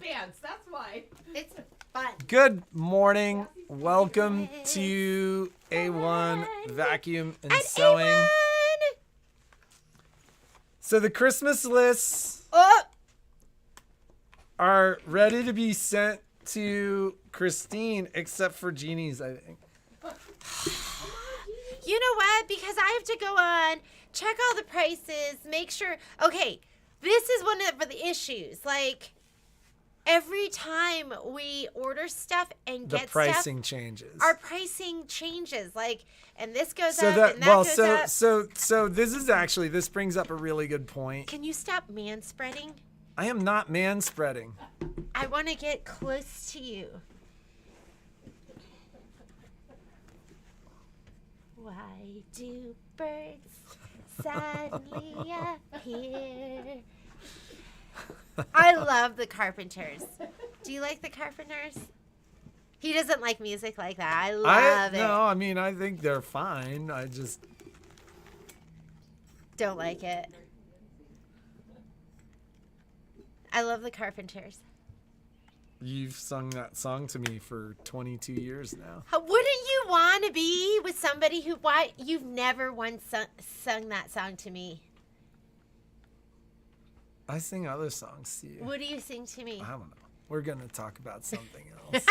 pants. That's why. It's fun. Good morning. Welcome to A1 Vacuum and Sewing. A1. So the Christmas lists Oh, are ready to be sent to Christine, except for Jeannie's, I think. you know what? Because I have to go on, check all the prices, make sure. Okay, this is one of the issues. Like, every time we order stuff and The get pricing changes. our pricing changes. Like, and this goes So up that and that goes up. so this brings up a really good point. Can you stop manspreading? I am not manspreading. I want to get close to you. Why do birds suddenly appear? I love the Carpenters. Do you like the Carpenters? He doesn't like music like that. I love it. No, I mean I think they're fine. I just Don't like it. I love the Carpenters. You've sung that song to me for 22 years now. Wouldn't you want to be with somebody who, why, you've never once sung that song to me? I sing other songs to you. What do you sing to me? I don't know. We're gonna talk about something else.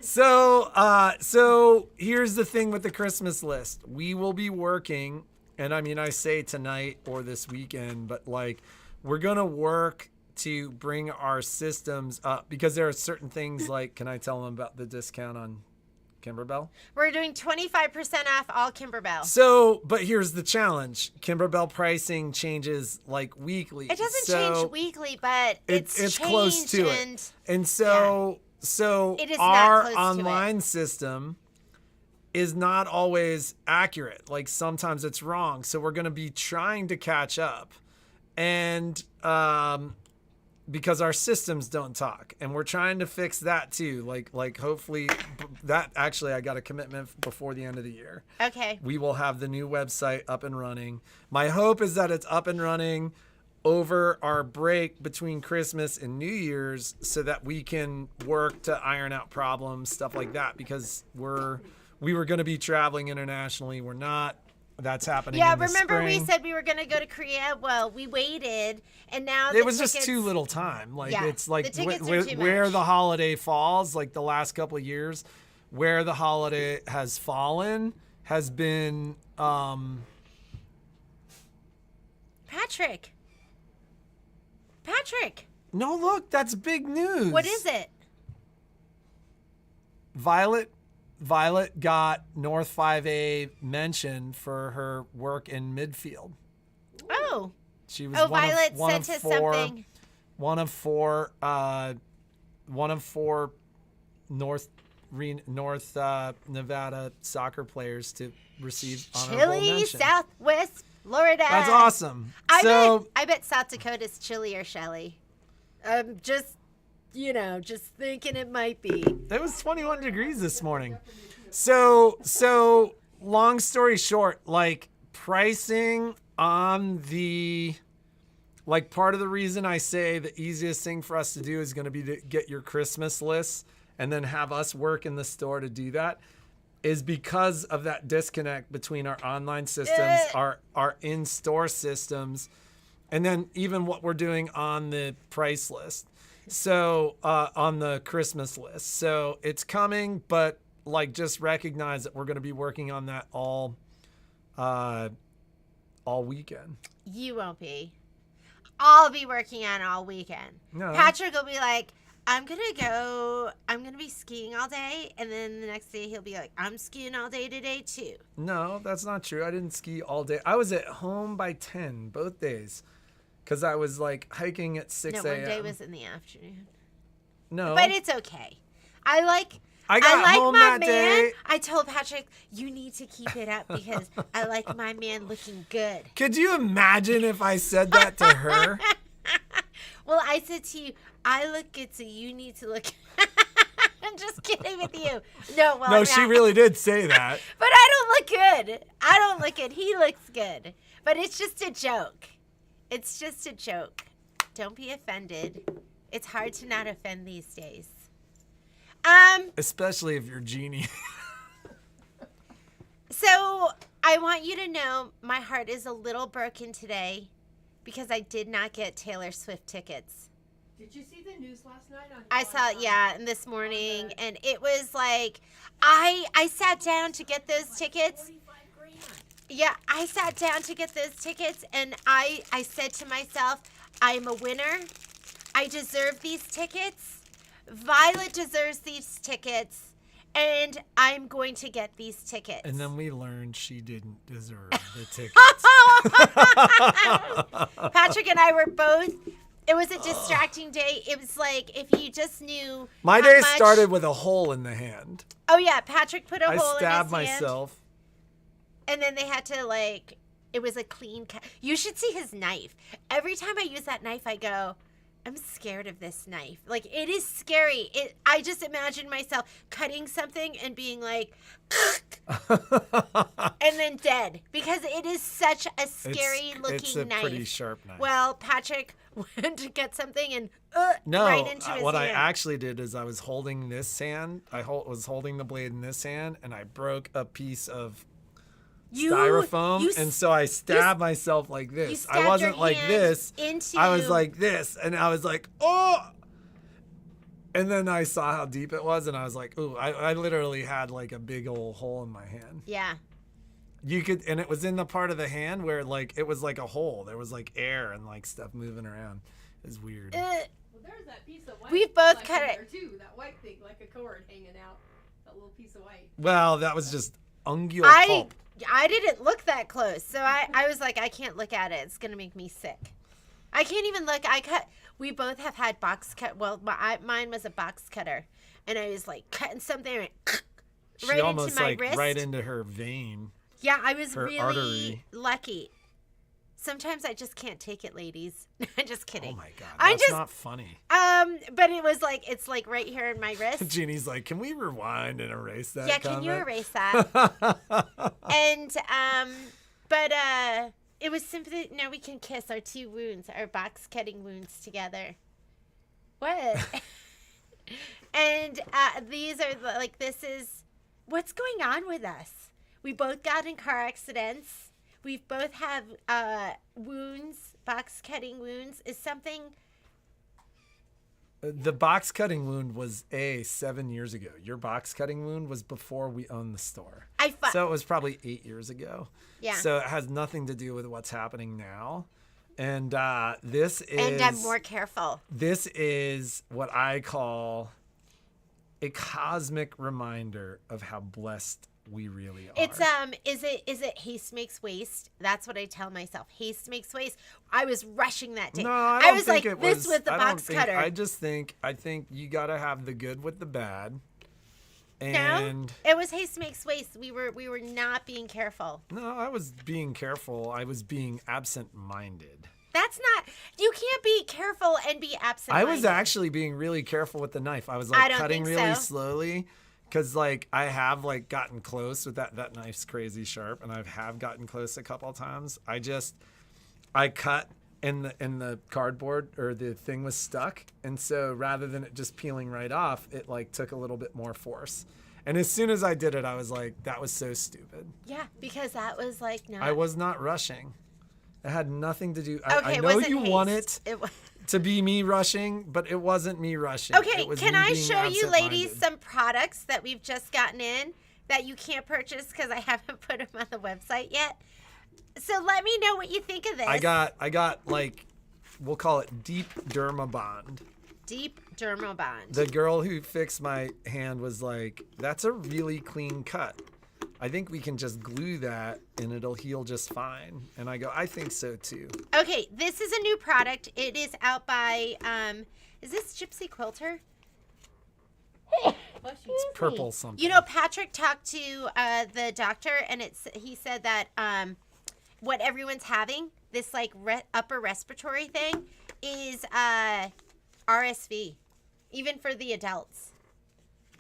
So here's the thing with the Christmas list. We will be working, and I mean I say tonight or this weekend, but like we're gonna work to bring our systems up because there are certain things like, can I tell them about the discount on Kimberbell? We're doing 25% off all Kimberbell. So, but here's the challenge. Kimberbell pricing changes like weekly. It doesn't So change weekly, but it's close to and it. And so It is not our close to online system is not always accurate. Like sometimes it's wrong. So we're going to be trying to catch up. And because our systems don't talk, and we're trying to fix that too. Like hopefully that actually I got a commitment before the end of the year. Okay. We will have the new website up and running. My hope is that it's up and running over our break between Christmas and New Year's so that we can work to iron out problems, stuff like that, because we were going to be traveling internationally. We're not. That's happening. Yeah, in the remember spring. we said we were going to go to Korea? Well, we waited, and now It was just too little time. Like Yeah, it's like the tickets are too where much. the holiday falls, like the last couple of years, where the holiday has fallen has been Patrick. No, look, that's big news. What is it? Violet got North 5A mention for her work in midfield. Oh. She was Violet sent us something. One of four North Nevada soccer players to receive honorable Chile, mention. Southwest Florida. That's awesome. I bet South Dakota's Chile or Shelley. Just thinking it might be. It was 21 degrees this morning. So long story short, like pricing on the, like part of the reason I say the easiest thing for us to do is going to be to get your Christmas lists and then have us work in the store to do that is because of that disconnect between our online systems, our in-store systems, and then even what we're doing on the price list. So on the Christmas list. So it's coming, but like just recognize that we're going to be working on that all weekend. You won't be. I'll be working on all weekend. No. Patrick will be like, I'm going to be skiing all day. And then the next day he'll be like, I'm skiing all day today too. No, that's not true. I didn't ski all day. I was at home by 10 both days because I was like hiking at 6 a.m. No, one day was in the afternoon. No. But it's okay. I like home my that man. day. I told Patrick, you need to keep it up because I like my man looking good. Could you imagine if I said that to her? Well, I said to you, I look good, so you need to look. I'm just kidding with you. No, She really did say that. But I don't look good. I don't look good. He looks good. But it's just a joke. It's just a joke. Don't be offended. It's hard to not offend these days. Especially if you're Jeannie. So I want you to know my heart is a little broken today because I did not get Taylor Swift tickets. Did you see the news last night? I saw it, yeah, and this morning, and it was like, I sat down to get those tickets. 45 grand. Yeah, I sat down to get those tickets, and I said to myself, I'm a winner. I deserve these tickets. Violet deserves these tickets. And I'm going to get these tickets. And then we learned she didn't deserve the tickets. Patrick and I were both. It was a distracting day. It was like if you just knew. My how day much- started with a hole in the hand. Oh yeah, Patrick put a I hole in his stabbed hand, myself. and then they had to like. It was a clean cut. You should see his knife. Every time I use that knife, I go, I'm scared of this knife. Like, it is scary. I just imagine myself cutting something and being like, and then dead. Because it is such a scary looking It's a knife. pretty sharp knife. Well, Patrick went to get something and No, right into his what I hand. actually did is I was holding this hand. Was holding the blade in this hand, and I broke a piece of styrofoam, and so I stabbed myself like this. I stabbed wasn't your like hand this. into- I was like this, and I was like, oh! And then I saw how deep it was, and I was like, ooh, I literally had like a big old hole in my hand. Yeah. You could, and it was in the part of the hand where like, it was like a hole. There was like air and like stuff moving around. It was weird. Well, there's that piece of white. We've both like cut in it. there too. That white thing, like a cord hanging out. That little piece of white. Well, that was just ungual pulp. I didn't look that close, so I was like, I can't look at it. It's gonna make me sick. I can't even look. We both have had box cut. Well, mine was a box cutter, and I was like cutting something right She into almost my like wrist. right into her vein. Yeah, I was her really artery. lucky. Sometimes I just can't take it, ladies. I'm just kidding. Oh my god, I'm that's just- not funny. But it was like it's like right here in my wrist. Jeannie's like, can we rewind and erase that? Yeah, can you comment?" erase that? And but it was simply now we can kiss our two wounds, our box cutting wounds together. What? And these are like this is what's going on with us. We both got in car accidents. We both have wounds, box cutting wounds. Is something. The box cutting wound was 7 years ago. Your box cutting wound was before we owned the store. So it was probably 8 years ago. Yeah. So it has nothing to do with what's happening now. And this is. And I'm more careful. This is what I call a cosmic reminder of how blessed we really are. It's is it haste makes waste? That's what I tell myself. Haste makes waste. I was rushing that day. No, I don't was think like it this was, with the I don't box think- cutter. I think you gotta have the good with the bad. No, And it was haste makes waste. We were not being careful. no, I was being careful. I was being absent-minded. That's not. You can't be careful and be absent. I was actually being really careful with the knife. I was I like don't cutting think really so. slowly. Because like I have like gotten close with that knife's crazy sharp, and I have gotten close a couple of times. I cut and the cardboard or the thing was stuck, and so rather than it just peeling right off, it like took a little bit more force. And as soon as I did it, I was like, that was so stupid. Yeah, because that was like not. I was not rushing. It had nothing to do. Okay, I it know wasn't you want haste. it It was. to be me rushing, but it wasn't me rushing. Okay, It was can me I being show you ladies absent-minded. some products that we've just gotten in that you can't purchase because I haven't put them on the website yet? So let me know what you think of this. I got like, we'll call it deep dermabond. Deep Dermabond. The girl who fixed my hand was like, that's a really clean cut. I think we can just glue that and it'll heal just fine. And I go, I think so too. Okay, this is a new product. It is out by, is this Gypsy Quilter? It's purple something. You know, Patrick talked to the doctor, and he said that what everyone's having, this like upper respiratory thing, is RSV, even for the adults,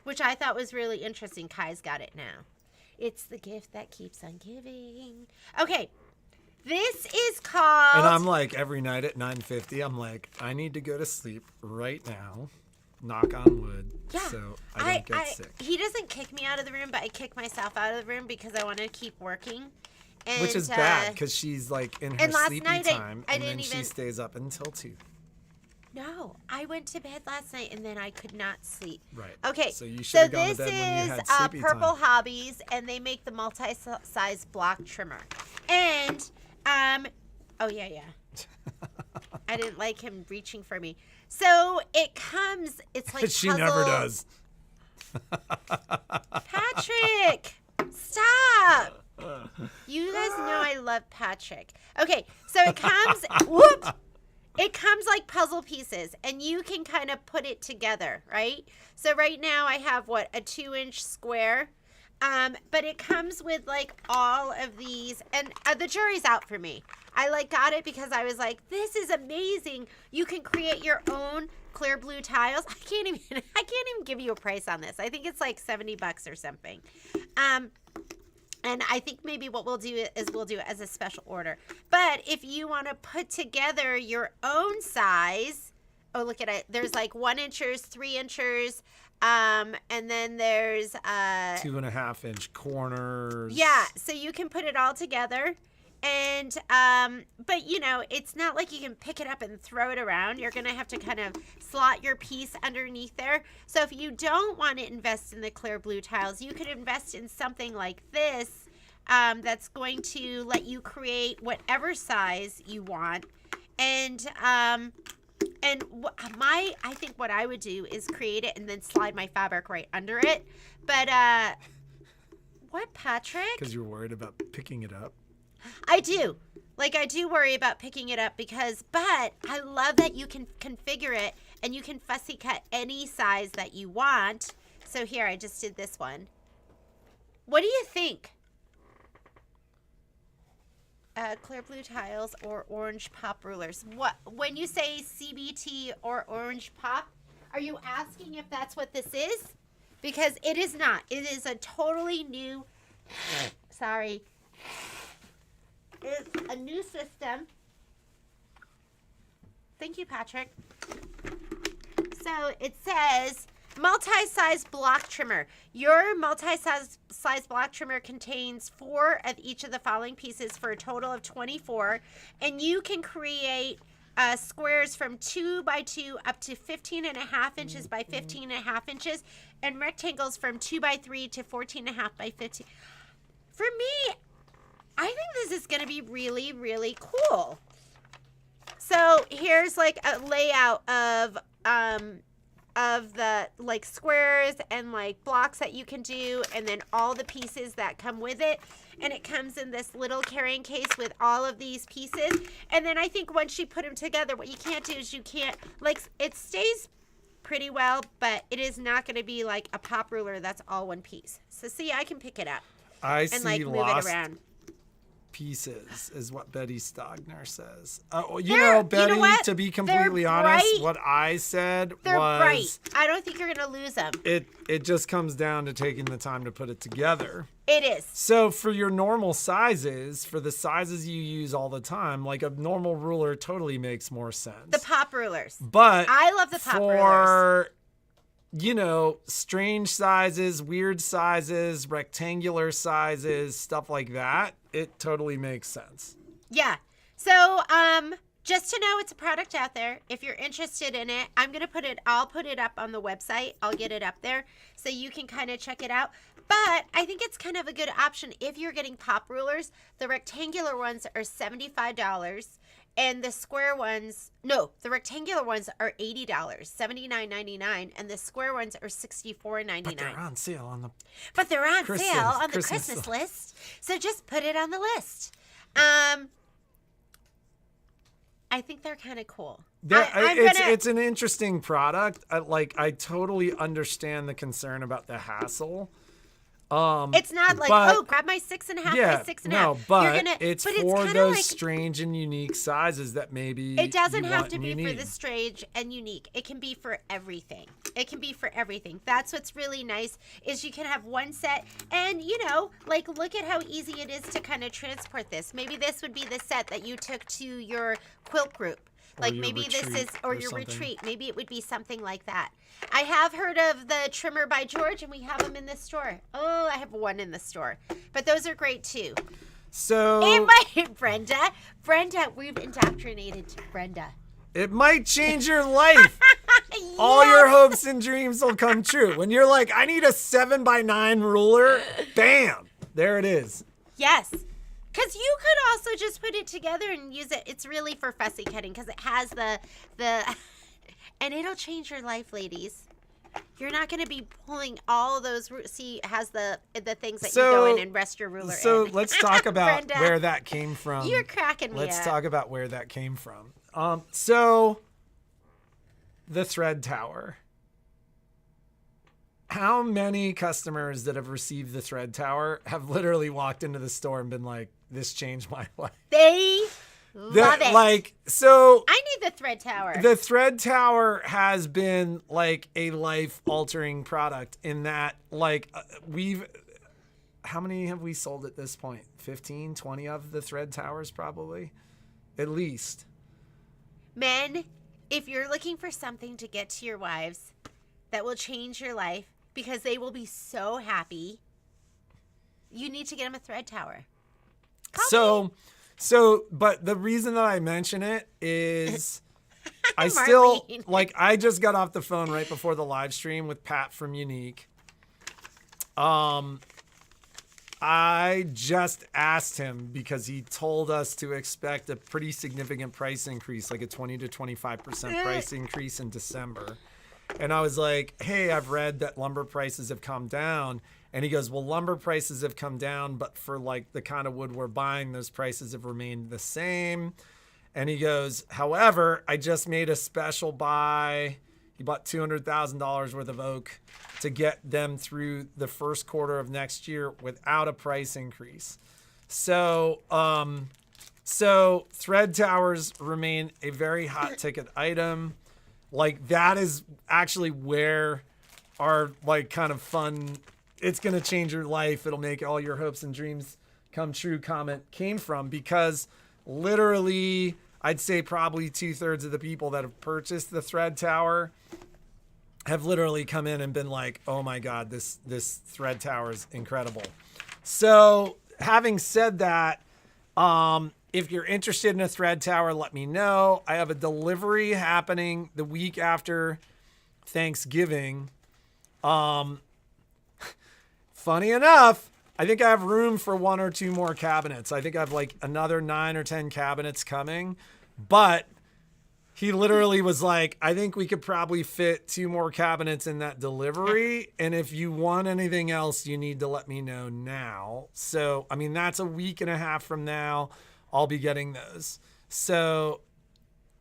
which I thought was really interesting. Kai's got it now. It's the gift that keeps on giving. Okay, This is called. And I'm like, every night at 9:50, I'm like, I need to go to sleep right now. Knock on wood. Yeah. So I don't get sick. He doesn't kick me out of the room, but I kick myself out of the room because I want to keep working. And, which is bad because she's like in her last sleepy night time, I and then didn't she even- stays up until 2. No, I went to bed last night and then I could not sleep. Right. Okay. So you should have gone to this bed when you had is sleepy Purple time. Hobbies, and they make the multi-size block trimmer. And oh yeah. I didn't like him reaching for me. So it comes. It's like She never does. Patrick, stop. You guys know I love Patrick. Okay, so it comes. Whoop. It comes like puzzle pieces, and you can kind of put it together, right? So right now I have a 2-inch square, but it comes with like all of these, and the jury's out for me. I got it because I was like, this is amazing. You can create your own clear blue tiles. I can't even give you a price on this. I think it's like $70 or something. And I think maybe what we'll do is we'll do it as a special order. But if you want to put together your own size, oh, look at it. There's like 1 inchers, 3 inchers, and then there's 2.5-inch corners. Yeah, so you can put it all together. And but it's not like you can pick it up and throw it around. You're gonna have to kind of slot your piece underneath there. So if you don't want to invest in the clear blue tiles, you could invest in something like this, that's going to let you create whatever size you want. And I think what I would do is create it and then slide my fabric right under it. But what, Patrick? Because you're worried about picking it up. I do. I do worry about picking it up but I love that you can configure it and you can fussy cut any size that you want. So here, I just did this one. What do you think? Clear blue tiles or orange pop rulers. When you say CBT or orange pop, are you asking if that's what this is? Because it is not. It is a totally new, sorry. It's a new system. Thank you, Patrick. So it says multi-size block trimmer. Your multi-size block trimmer contains 4 of each of the following pieces for a total of 24, and you can create squares from 2 by 2 up to 15.5 inches by 15.5 inches, and rectangles from 2 by 3 to 14.5 by 15. For me, I think this is going to be really, really cool. So here's like a layout of the like squares and like blocks that you can do, and then all the pieces that come with it. And it comes in this little carrying case with all of these pieces. And then I think once you put them together, what you can't do is it stays pretty well, but it is not going to be like a pop ruler that's all one piece. So see, I can pick it up I and see like move lost it around. pieces is what Betty Stogner says. You Betty, know what? to be They're completely honest, bright. what I said They're was bright. I don't think you're going to lose them. it just comes down to taking the time to put it together. It is. So for your normal sizes, for the sizes you use all the time, like a normal ruler totally makes more sense. The pop rulers. But I love the pop rulers. for strange sizes, weird sizes, rectangular sizes, stuff like that, it totally makes sense. Yeah. So, just to know it's a product out there. If you're interested in it, I'll put it up on the website. I'll get it up there so you can kind of check it out. But I think it's kind of a good option if you're getting pop rulers. The rectangular ones are $75. And the the rectangular ones are $80, $79.99, and the square ones are $64.99. But they're on sale on the sale on the Christmas Christmas stuff. list. So just put it on the list. I think they're kind of cool. It's an interesting product. I totally understand the concern about the hassle. It's not like, but- grab my 6.5 by Yeah, 6.5. no, but it's for kinda those like, strange and unique sizes that maybe it doesn't you have want to and be you for need. the strange and unique. It can be for everything. It can be for everything. That's what's really nice is you can have one set and, like look at how easy it is to kind of transport this. Maybe this would be the set that you took to your quilt group. Like your maybe this retreat is, or your something. retreat. Maybe it would be something like that. I have heard of the trimmer by George, and we have them in the store. Oh, I have one in the store. But those are great, too. So And my Brenda, we've indoctrinated Brenda. it might change your life. All your hopes and dreams will come true. When you're like, I need a 7x9 ruler, bam, there it is. Yes. Because you could also just put it together and use it. It's really for fussy cutting because it has the and it'll change your life, ladies. You're not going to be pulling all those. See, it has the things that you go in and rest your ruler in. So let's talk about Brenda, where that came from. You're cracking me Let's up. talk about where that came from. So the thread tower. How many customers that have received the thread tower have literally walked into the store and been like, this changed my life? They love it. Like, so I need the thread tower. the thread tower has been like a life altering product in that, like, how many have we sold at this point? 15, 20 of the thread towers, probably, at least. Men, if you're looking for something to get to your wives that will change your life because they will be so happy, you need to get them a thread tower. Call me. But the reason that I mention it is I Marlene. I just got off the phone right before the live stream with Pat from Unique. I just asked him because he told us to expect a pretty significant price increase, like a 20 to 25% price increase in December. And I was like, hey, I've read that lumber prices have come down. And he goes, well, lumber prices have come down, but for like the kind of wood we're buying, those prices have remained the same. And he goes, however, I just made a special buy. He bought $200,000 worth of oak to get them through the first quarter of next year without a price increase. So thread towers remain a very hot ticket item. Like, that is actually where our like kind of fun, it's going to change your life, it'll make all your hopes and dreams come true comment came from, because literally I'd say probably 2/3 of the people that have purchased the thread tower have literally come in and been like, oh my God, this thread tower is incredible. So having said that, if you're interested in a thread tower, let me know. I have a delivery happening the week after Thanksgiving. Funny enough, I think I have room for 1 or 2 more cabinets. I think I have like another 9 or 10 cabinets coming, but he literally was like, I think we could probably fit 2 more cabinets in that delivery. And if you want anything else, you need to let me know now. So, I mean, that's a week and a half from now. I'll be getting those. So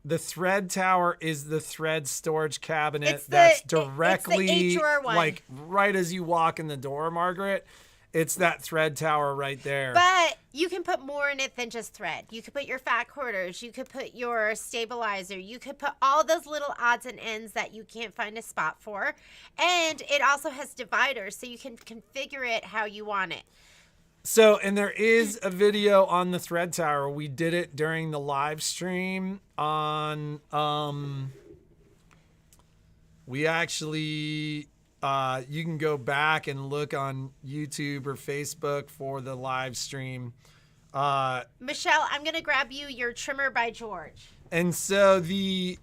the thread tower is the thread storage cabinet that's directly it's the 8-drawer one. Like right as you walk in the door, Margaret. It's that thread tower right there. But you can put more in it than just thread. You could put your fat quarters. You could put your stabilizer. You could put all those little odds and ends that you can't find a spot for. And it also has dividers, so you can configure it how you want it. So, and there is a video on the thread tower. We did it during the live stream on, we actually, you can go back and look on YouTube or Facebook for the live stream. Michelle, I'm going to grab you your trimmer by George. And so the,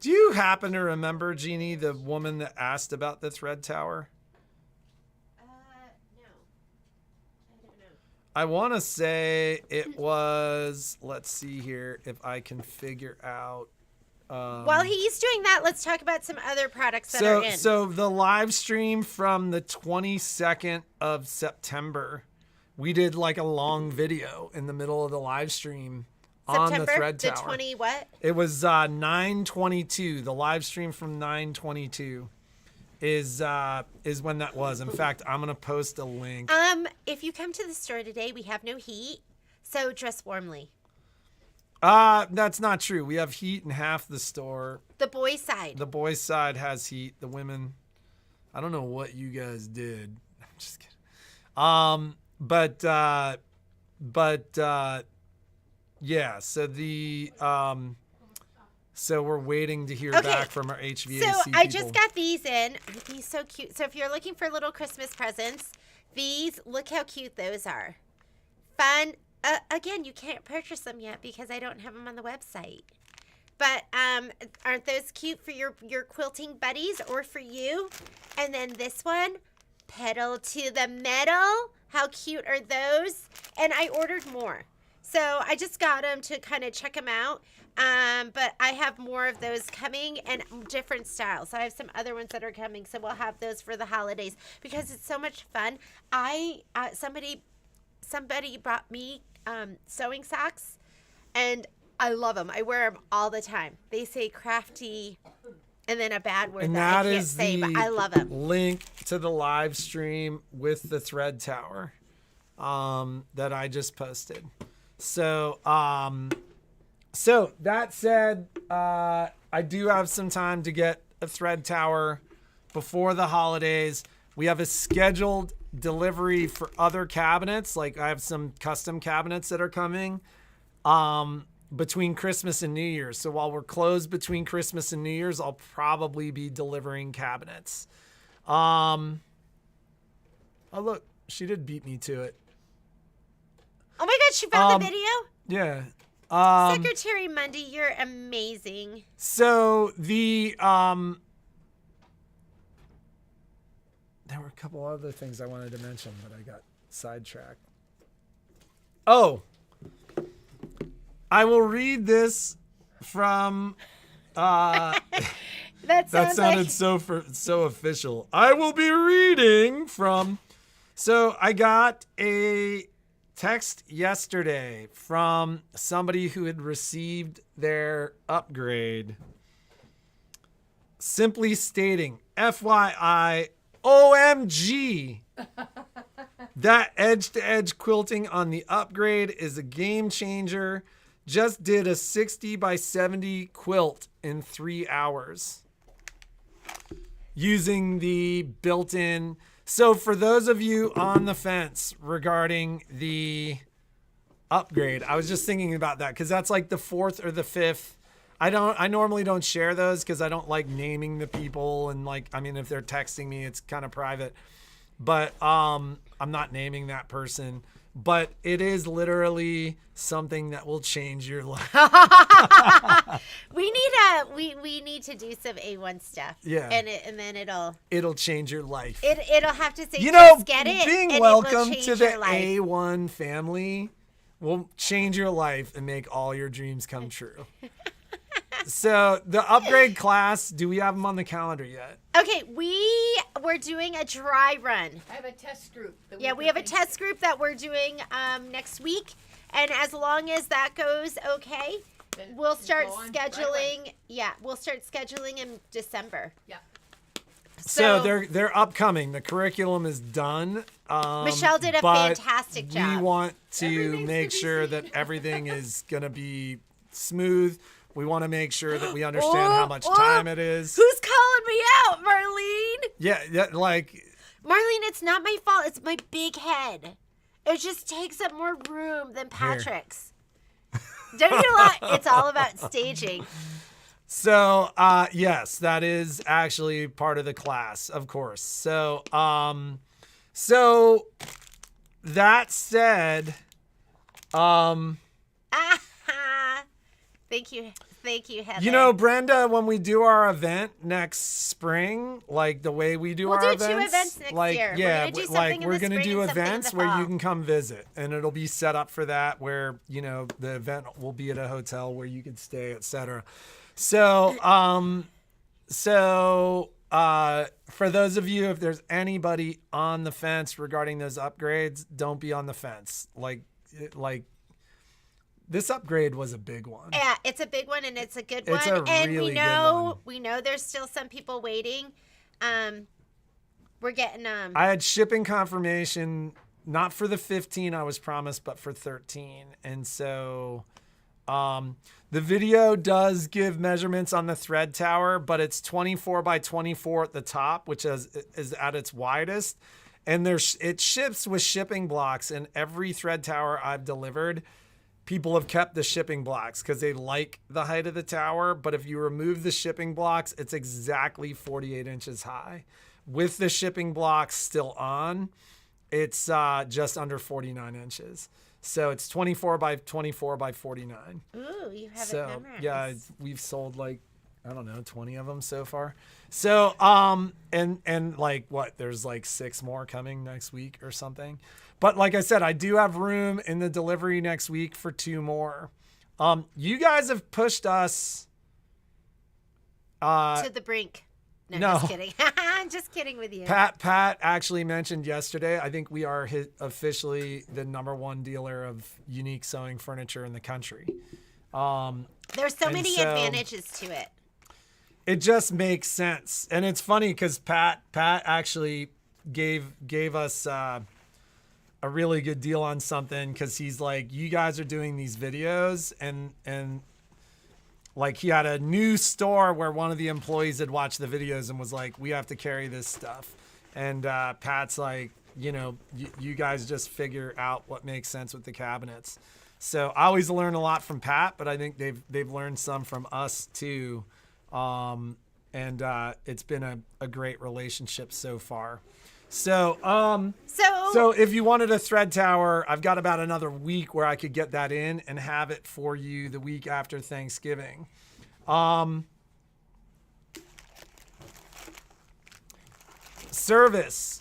do you happen to remember, Jeannie, the woman that asked about the thread tower? I want to say it was, let's see here if I can figure out. While he's doing that, let's talk about some other products that are in. So the live stream from the 22nd of September, we did like a long video in the middle of the live stream on the thread tower. The 20 what? It was 9/22, the live stream from 9/22. is when that was. In fact, I'm gonna post a link. If you come to the store today, we have no heat, so dress warmly. That's not true. We have heat in half the store. The boys' side. The boys' side has heat. The women, I don't know what you guys did. I'm just kidding. Yeah. So we're waiting to hear back from our HVAC So people. I just got these in. These so cute. So if you're looking for little Christmas presents, these, look how cute those are. Fun. Again, you can't purchase them yet because I don't have them on the website. But aren't those cute for your quilting buddies or for you? And then this one, pedal to the metal. How cute are those? And I ordered more. So I just got them to kind of check them out. But I have more of those coming and different styles. So I have some other ones that are coming. So we'll have those for the holidays because it's so much fun. Somebody brought me sewing socks, and I love them. I wear them all the time. They say crafty, and then a bad word and that I can't is say, the but I love them. link to the live stream with the thread tower that I just posted. So that said, I do have some time to get a thread tower before the holidays. We have a scheduled delivery for other cabinets. Like I have some custom cabinets that are coming between Christmas and New Year's. So while we're closed between Christmas and New Year's, I'll probably be delivering cabinets. Oh, look, she did beat me to it. Oh my God, she found the video? Yeah. Secretary Mundy, you're amazing. So there were a couple other things I wanted to mention, but I got sidetracked. Oh, I will read this from. That sounded so official. I will be reading from. So I got a text yesterday from somebody who had received their upgrade, simply stating, FYI, OMG, that edge-to-edge quilting on the upgrade is a game changer. Just did a 60 by 70 quilt in 3 hours using the built-in. So for those of you on the fence regarding the upgrade, I was just thinking about that because that's like the 4th or the 5th. I normally don't share those because I don't like naming the people, and like, I mean, if they're texting me, it's kind of private, but I'm not naming that person. But it is literally something that will change your life. We need to do some A1 stuff. Yeah. And then it'll change your life. It'll have to say, just get it. Being and welcome it will to the your life. A1 family will change your life and make all your dreams come true. So the upgrade class, do we have them on the calendar yet? Okay, we're doing a dry run. I have a test group. We have a test group that we're doing next week, and as long as that goes okay, Then we'll just start go on right scheduling. away. Yeah, we'll start scheduling in December. Yeah. So they're upcoming. The curriculum is done. Michelle did a but fantastic job. We want to Everything's make to be sure seen. that everything is going to be smooth. We want to make sure that we understand how much time it is. Who's calling me out, Marlene? Yeah, like, Marlene, it's not my fault. It's my big head. It just takes up more room than Patrick's. Don't you lie? It's all about staging. so, yes, that is actually part of the class, of course. So that said, Thank you, Heather. you know, Brenda, when we do our event next spring, like the way we do We'll our do 2 events next like, year. yeah, We're gonna do like something in we're the gonna spring do and something in the events where you fall. can come visit, and it'll be set up for that, where, you know, the event will be at a hotel where you can stay, etc. So, for those of you, if there's anybody on the fence regarding those upgrades, don't be on the fence. Like this upgrade was a big one. Yeah, it's a big one and it's a good It's one. a And really we good one. know there's still some people waiting. we're getting I had shipping confirmation, not for the 15 I was promised, but for 13. And so the video does give measurements on the thread tower, but it's 24 by 24 at the top, which is at its widest. And it ships with shipping blocks, and every thread tower I've delivered, people have kept the shipping blocks because they like the height of the tower. But if you remove the shipping blocks, it's exactly 48 inches high. With the shipping blocks still on, it's just under 49 inches. So it's 24 by 24 by 49. Ooh, you have it So memorized. yeah, we've sold like, I don't know, 20 of them so far. So, and like what, there's like 6 more coming next week or something. But like I said, I do have room in the delivery next week for 2 more. You guys have pushed us To the brink. No, no. just kidding. I'm just kidding with you. Pat actually mentioned yesterday, I think we are officially the #1 dealer of unique sewing furniture in the country. There's so many advantages to it. It just makes sense. And it's funny because Pat actually gave us a really good deal on something, because he's like, you guys are doing these videos, and like he had a new store where one of the employees had watched the videos and was like, we have to carry this stuff. And Pat's like, you guys just figure out what makes sense with the cabinets. So I always learn a lot from Pat, but I think they've learned some from us too. And it's been a great relationship so far. So if you wanted a thread tower, I've got about another week where I could get that in and have it for you the week after Thanksgiving. Service.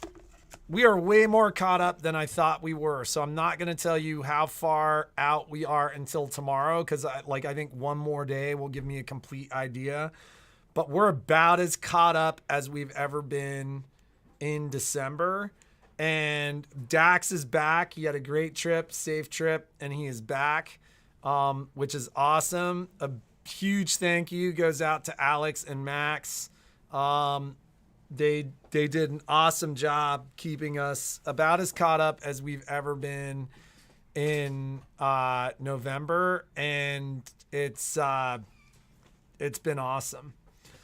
We are way more caught up than I thought we were. So I'm not going to tell you how far out we are until tomorrow, because I think one more day will give me a complete idea. But we're about as caught up as we've ever been in December. And Dax is back. He had a great trip, safe trip, and he is back, which is awesome. A huge thank you goes out to Alex and Max. They did an awesome job keeping us about as caught up as we've ever been in November, and it's been awesome.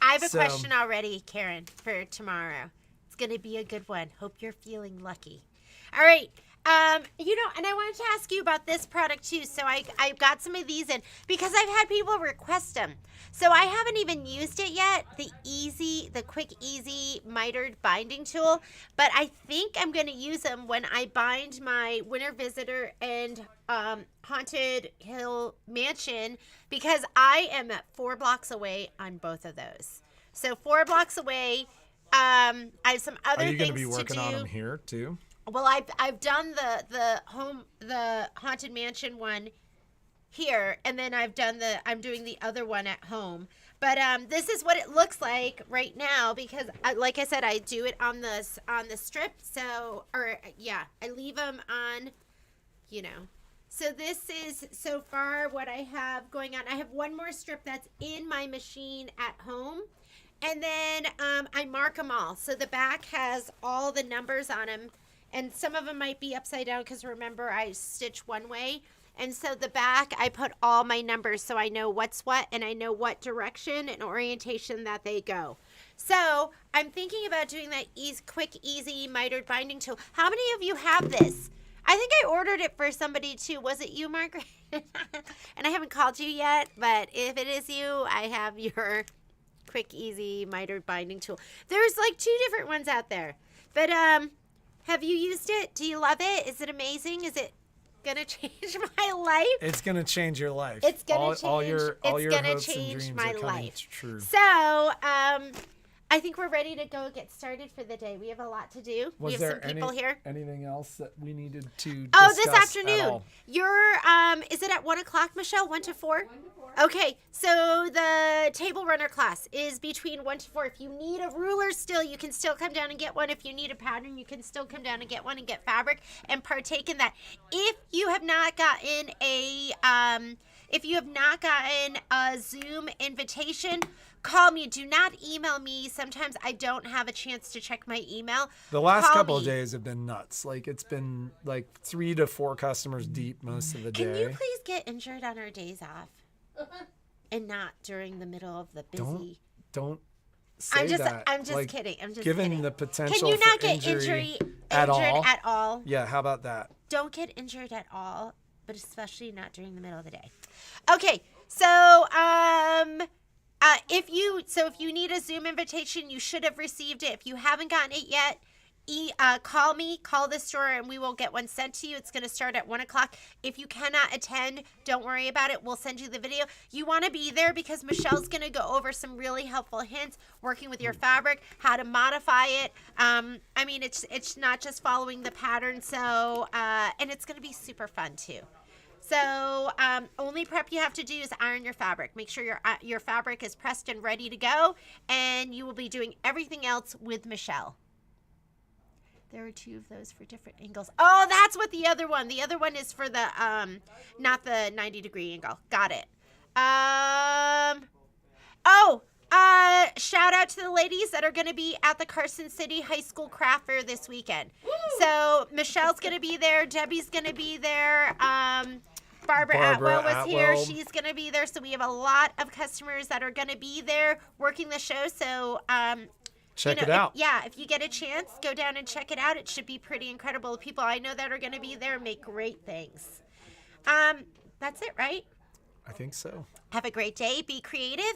I have a question already, Karen, for tomorrow. It's going to be a good one. Hope you're feeling lucky. All right. And I wanted to ask you about this product too. So I got some of these in because I've had people request them. So I haven't even used it yet. The quick, easy mitered binding tool. But I think I'm going to use them when I bind my Winter Visitor and Haunted Hill Mansion, because I am at 4 blocks away on both of those. So 4 blocks away. I have some other things to do. Are you going to be working on them here too? Well, I've done the Haunted Mansion one here, and then I'm doing the other one at home. But this is what it looks like right now, because like I said, I do it on the strip. So I leave them on, So this is so far what I have going on. I have one more strip that's in my machine at home. And then I mark them all. So the back has all the numbers on them. And some of them might be upside down because, remember, I stitch one way. And so the back, I put all my numbers so I know what's what and I know what direction and orientation that they go. So I'm thinking about doing that quick, easy mitered binding tool. How many of you have this? I think I ordered it for somebody too. Was it you, Margaret? And I haven't called you yet, but if it is you, I have your quick, easy mitered binding tool. There's like 2 different ones out there. But have you used it? Do you love it? Is it amazing? Is it gonna change my life? It's gonna change your life. It's gonna change. All your it's hopes gonna and change dreams my are coming life. true. So, I think we're ready to go get started for the day. We have a lot to do. We have some people here. Anything else that we needed to discuss? Oh, this afternoon. You're is it at 1:00, Michelle? 1 to 4? 1 to 4. Okay, so the table runner class is between 1 to 4. If you need a ruler still, you can still come down and get one. If you need a pattern, you can still come down and get one and get fabric and partake in that. If you have not gotten a Zoom invitation, call me. Do not email me. Sometimes I don't have a chance to check my email. The last Call couple me. of days have been nuts. Like it's been like 3 to 4 customers deep most of the day. Can you please get injured on our days off and not during the middle of the busy? Don't say that. I'm just like, kidding. I'm just given kidding. the potential Can you not for get injury injured at at all? Yeah, how about that? Don't get injured at all, but especially not during the middle of the day. Okay, so if you need a Zoom invitation, you should have received it. If you haven't gotten it yet, call me, call the store, and we will get one sent to you. It's going to start at 1:00. If you cannot attend, don't worry about it. We'll send you the video. You want to be there because Michelle's going to go over some really helpful hints working with your fabric, how to modify it. I mean, it's not just following the pattern. So, and it's going to be super fun too. So, only prep you have to do is iron your fabric. Make sure your fabric is pressed and ready to go, and you will be doing everything else with Michelle. There are 2 of those for different angles. Oh, that's what the other one. The other one is for the not the 90-degree angle. Got it. Shout out to the ladies that are going to be at the Carson City High School Craft Fair this weekend. Woo! So Michelle's going to be there. Debbie's going to be there. Barbara Atwell was here. She's going to be there. So we have a lot of customers that are going to be there working the show. So check it out. If you get a chance, go down and check it out. It should be pretty incredible. The people I know that are going to be there make great things. That's it, right? I think so. Have a great day. Be creative.